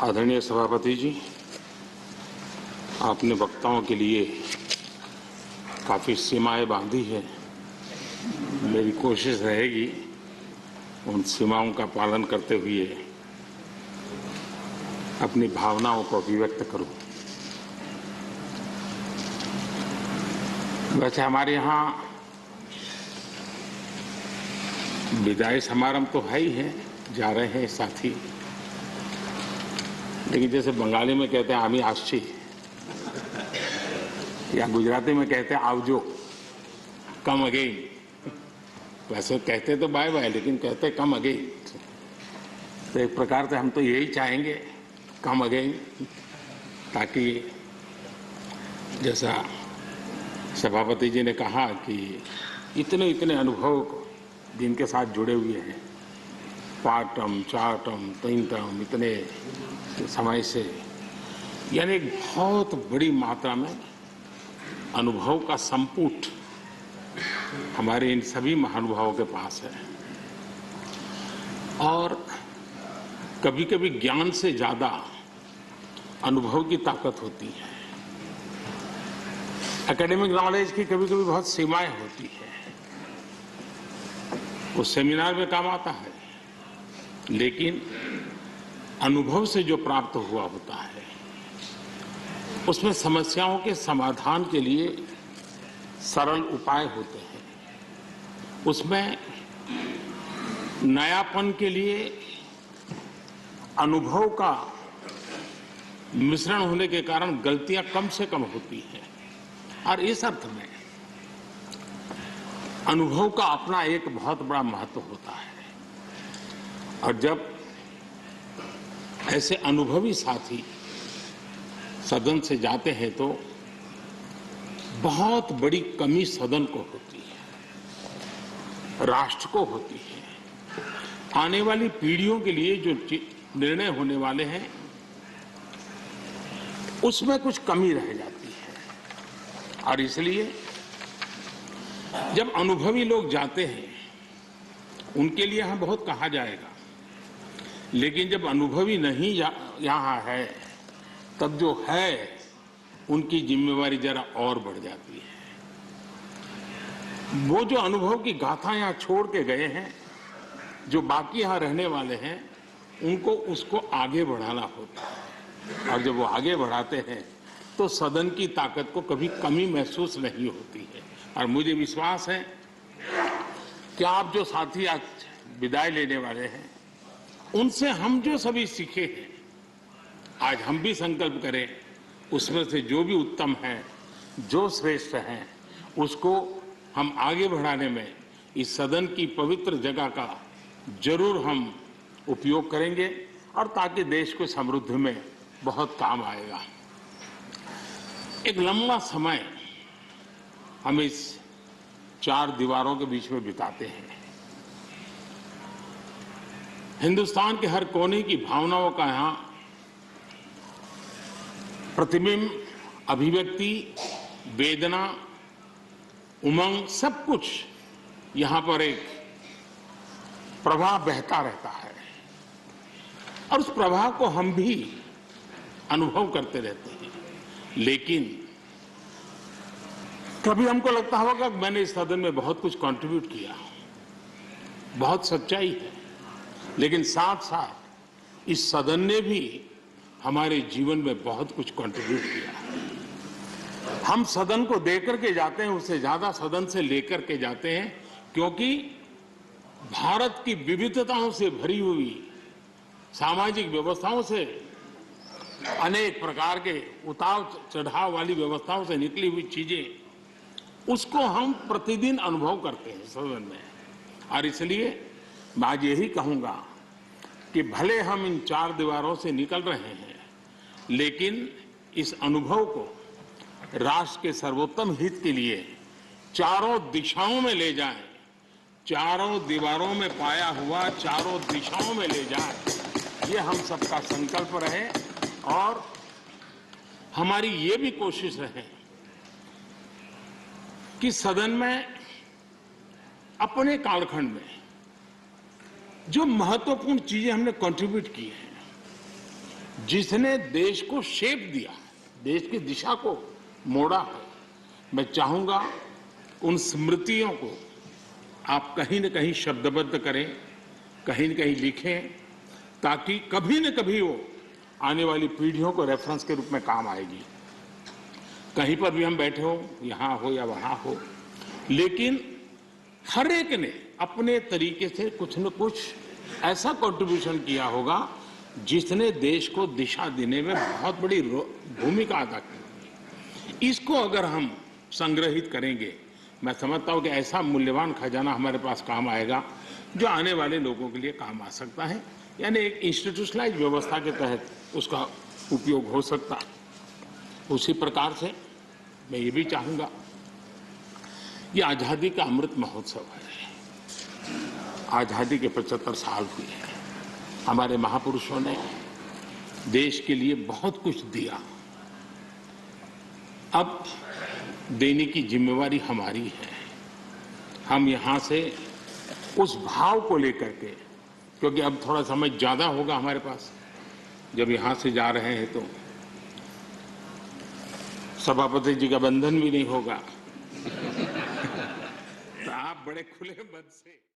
आदरणीय सभापति जी, आपने वक्ताओं के लिए काफी सीमाएं बांधी है। मेरी कोशिश रहेगी उन सीमाओं का पालन करते हुए अपनी भावनाओं को अभिव्यक्त करूं। वैसे हमारे यहाँ विदाई समारंभ तो है ही है, जा रहे हैं साथी, लेकिन जैसे बंगाली में कहते हैं आमी आशी या गुजराती में कहते हैं आवजो, कम अगेन। वैसे कहते तो बाय बाय, लेकिन कहते कम अगेन। तो एक प्रकार से हम तो यही चाहेंगे, कम अगेन, ताकि जैसा सभापति जी ने कहा कि इतने इतने अनुभव जिनके साथ जुड़े हुए हैं, 5 टर्म 4 टर्म 3 टर्म इतने समय से, यानी एक बहुत बड़ी मात्रा में अनुभव का संपुट हमारे इन सभी महानुभावों के पास है। और कभी कभी ज्ञान से ज्यादा अनुभव की ताकत होती है। एकेडमिक नॉलेज की कभी कभी बहुत सीमाएं होती है, वो सेमिनार में काम आता है, लेकिन अनुभव से जो प्राप्त हुआ होता है उसमें समस्याओं के समाधान के लिए सरल उपाय होते हैं, उसमें नयापन के लिए अनुभव का मिश्रण होने के कारण गलतियां कम से कम होती हैं। और इस अर्थ में अनुभव का अपना एक बहुत बड़ा महत्व होता है। और जब ऐसे अनुभवी साथी सदन से जाते हैं तो बहुत बड़ी कमी सदन को होती है, राष्ट्र को होती है। आने वाली पीढ़ियों के लिए जो निर्णय होने वाले हैं उसमें कुछ कमी रह जाती है। और इसलिए जब अनुभवी लोग जाते हैं उनके लिए यहां बहुत कहा जाएगा, लेकिन जब अनुभवी नहीं यहां है तब जो है उनकी जिम्मेवारी जरा और बढ़ जाती है। वो जो अनुभव की गाथा यहां छोड़ के गए हैं, जो बाकी यहां रहने वाले हैं, उनको उसको आगे बढ़ाना होता है। और जब वो आगे बढ़ाते हैं तो सदन की ताकत को कभी कमी महसूस नहीं होती है। और मुझे विश्वास है कि आप जो साथी आज विदाई लेने वाले हैं, उनसे हम जो सभी सीखे हैं, आज हम भी संकल्प करें उसमें से जो भी उत्तम है, जो श्रेष्ठ है, उसको हम आगे बढ़ाने में इस सदन की पवित्र जगह का जरूर हम उपयोग करेंगे, और ताकि देश को समृद्धि में बहुत काम आएगा। एक लंबा समय हम इस 4 दीवारों के बीच में बिताते हैं। हिंदुस्तान के हर कोने की भावनाओं का यहां प्रतिबिंब, अभिव्यक्ति, वेदना, उमंग, सब कुछ यहां पर एक प्रवाह बहता रहता है। और उस प्रवाह को हम भी अनुभव करते रहते हैं। लेकिन कभी हमको लगता होगा कि मैंने इस सदन में बहुत कुछ कंट्रीब्यूट किया, बहुत सच्चाई है, लेकिन साथ साथ इस सदन ने भी हमारे जीवन में बहुत कुछ कंट्रीब्यूट किया। हम सदन को देकर के जाते हैं, उससे ज्यादा सदन से लेकर के जाते हैं, क्योंकि भारत की विविधताओं से भरी हुई सामाजिक व्यवस्थाओं से, अनेक प्रकार के उतार चढ़ाव वाली व्यवस्थाओं से निकली हुई चीजें, उसको हम प्रतिदिन अनुभव करते हैं सदन में। और इसलिए मैं आज यही कहूंगा कि भले हम इन 4 दीवारों से निकल रहे हैं, लेकिन इस अनुभव को राष्ट्र के सर्वोत्तम हित के लिए चारों दिशाओं में ले जाएं, चारों दीवारों में पाया हुआ चारों दिशाओं में ले जाएं, ये हम सबका संकल्प रहे। और हमारी ये भी कोशिश रहे कि सदन में अपने कालखंड में जो महत्वपूर्ण चीजें हमने कंट्रीब्यूट की हैं, जिसने देश को शेप दिया, देश की दिशा को मोड़ा है। मैं चाहूंगा उन स्मृतियों को आप कहीं न कहीं शब्दबद्ध करें, कहीं न कहीं लिखें, ताकि कभी न कभी वो आने वाली पीढ़ियों को रेफरेंस के रूप में काम आएगी। कहीं पर भी हम बैठे हो, यहाँ हो या वहाँ हो, लेकिन हर एक ने अपने तरीके से कुछ न कुछ ऐसा कंट्रीब्यूशन किया होगा जिसने देश को दिशा देने में बहुत बड़ी भूमिका अदा की। इसको अगर हम संग्रहित करेंगे, मैं समझता हूं कि ऐसा मूल्यवान खजाना हमारे पास काम आएगा जो आने वाले लोगों के लिए काम आ सकता है। यानी एक इंस्टीट्यूशनलाइज व्यवस्था के तहत उसका उपयोग हो सकता है। उसी प्रकार से मैं ये भी चाहूंगा, ये आजादी का अमृत महोत्सव है। आजादी के 75 साल हुए हैं। हमारे महापुरुषों ने देश के लिए बहुत कुछ दिया। अब देने की जिम्मेवारी हमारी है। हम यहां से उस भाव को लेकर के, क्योंकि अब थोड़ा समय ज्यादा होगा हमारे पास, जब यहां से जा रहे हैं तो सभापति जी का बंधन भी नहीं होगा। तो आप बड़े खुले मन से